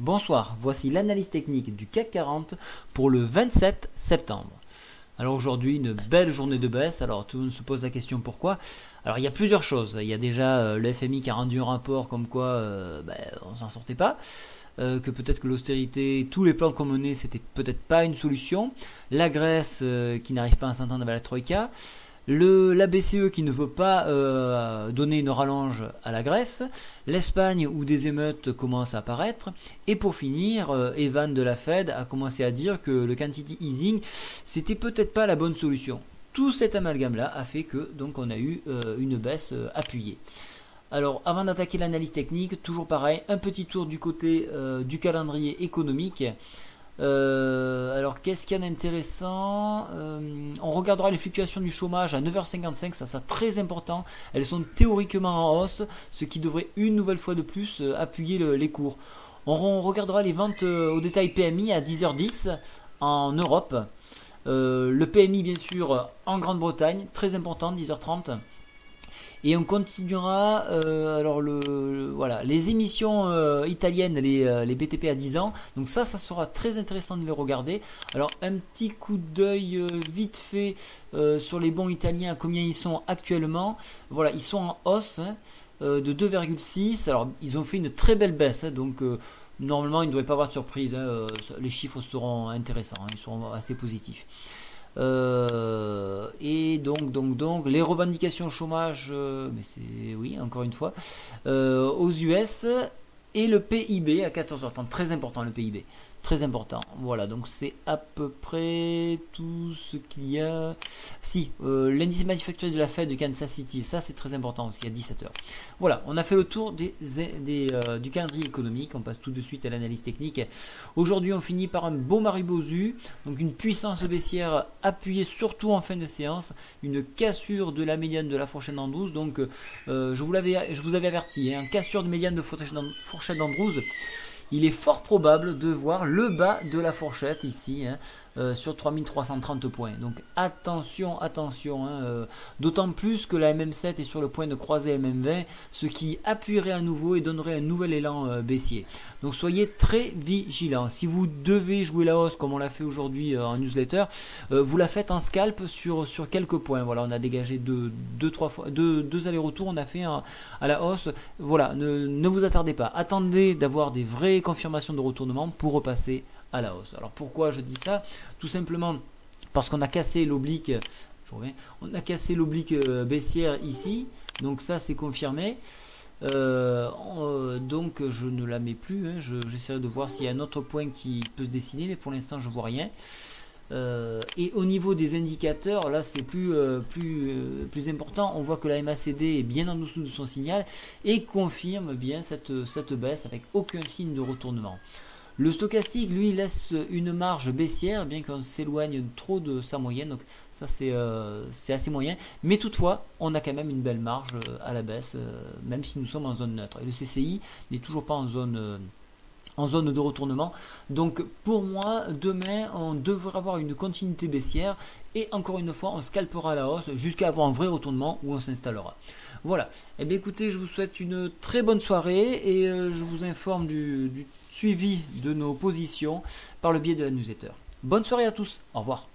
Bonsoir, voici l'analyse technique du CAC 40 pour le 27 septembre. Alors aujourd'hui, une belle journée de baisse. Alors tout le monde se pose la question pourquoi. Alors il y a plusieurs choses. Il y a déjà le FMI qui a rendu un rapport comme quoi on s'en sortait pas. Que peut-être que l'austérité, tous les plans qu'on menait, c'était peut-être pas une solution. La Grèce qui n'arrive pas à s'entendre avec la Troïka. La BCE qui ne veut pas donner une rallonge à la Grèce, l'Espagne où des émeutes commencent à apparaître, et pour finir, Evan de la Fed a commencé à dire que le quantity easing c'était peut-être pas la bonne solution. Tout cet amalgame là a fait que donc on a eu une baisse appuyée. Alors avant d'attaquer l'analyse technique, toujours pareil, un petit tour du côté du calendrier économique. Alors qu'est-ce qu'il y a d'intéressant, on regardera les fluctuations du chômage à 9h55, ça c'est très important. Elles sont théoriquement en hausse, ce qui devrait une nouvelle fois de plus appuyer les cours. On regardera les ventes au détail PMI à 10h10 en Europe. Le PMI bien sûr en Grande-Bretagne, très important, 10h30. Et on continuera, voilà, les émissions italiennes, les BTP à 10 ans. Donc ça sera très intéressant de les regarder. Alors un petit coup d'œil vite fait sur les bons italiens, combien ils sont actuellement. Voilà, ils sont en hausse de 2,6. Alors ils ont fait une très belle baisse, donc normalement il ne devrait pas avoir de surprise. Les chiffres seront intéressants, ils seront assez positifs. Et donc les revendications au chômage, mais c'est oui encore une fois aux US, et le PIB à 14h30, très important le PIB, très important. Voilà, donc c'est à peu près tout ce qu'il y a. Si, l'indice manufacturier de la Fed de Kansas City, ça c'est très important aussi à 17h. Voilà, on a fait le tour du calendrier économique, on passe tout de suite à l'analyse technique. Aujourd'hui on finit par un beau Maribosu, donc une puissance baissière appuyée surtout en fin de séance, une cassure de la médiane de la fourchette d'Andrews, donc je vous avais averti, cassure de médiane de fourchette d'Andrews. Il est fort probable de voir le bas de la fourchette ici, sur 3330 points. Donc attention, d'autant plus que la MM7 est sur le point de croiser MM20, ce qui appuierait à nouveau et donnerait un nouvel élan baissier. Donc soyez très vigilants. Si vous devez jouer la hausse comme on l'a fait aujourd'hui en newsletter, vous la faites en scalp sur quelques points. Voilà, on a dégagé deux allers-retours, on a fait à la hausse. Voilà, ne vous attardez pas. Attendez d'avoir des vraies confirmations de retournement pour repasser à la hausse. Alors pourquoi je dis ça? Tout simplement parce qu'on a cassé l'oblique, baissière ici, donc ça c'est confirmé. Donc je ne la mets plus, j'essaierai de voir s'il y a un autre point qui peut se dessiner, mais pour l'instant je vois rien. Et au niveau des indicateurs, là c'est plus important. On voit que la MACD est bien en dessous de son signal et confirme bien cette baisse avec aucun signe de retournement. Le stochastique, lui, laisse une marge baissière, bien qu'on s'éloigne trop de sa moyenne. Donc ça, c'est assez moyen. Mais toutefois, on a quand même une belle marge à la baisse, même si nous sommes en zone neutre. Et le CCI n'est toujours pas en zone de retournement. Donc pour moi, demain, on devrait avoir une continuité baissière. Et encore une fois, on scalpera à la hausse jusqu'à avoir un vrai retournement où on s'installera. Voilà. Eh bien écoutez, je vous souhaite une très bonne soirée et je vous informe du suivi de nos positions par le biais de la newsletter. Bonne soirée à tous, au revoir.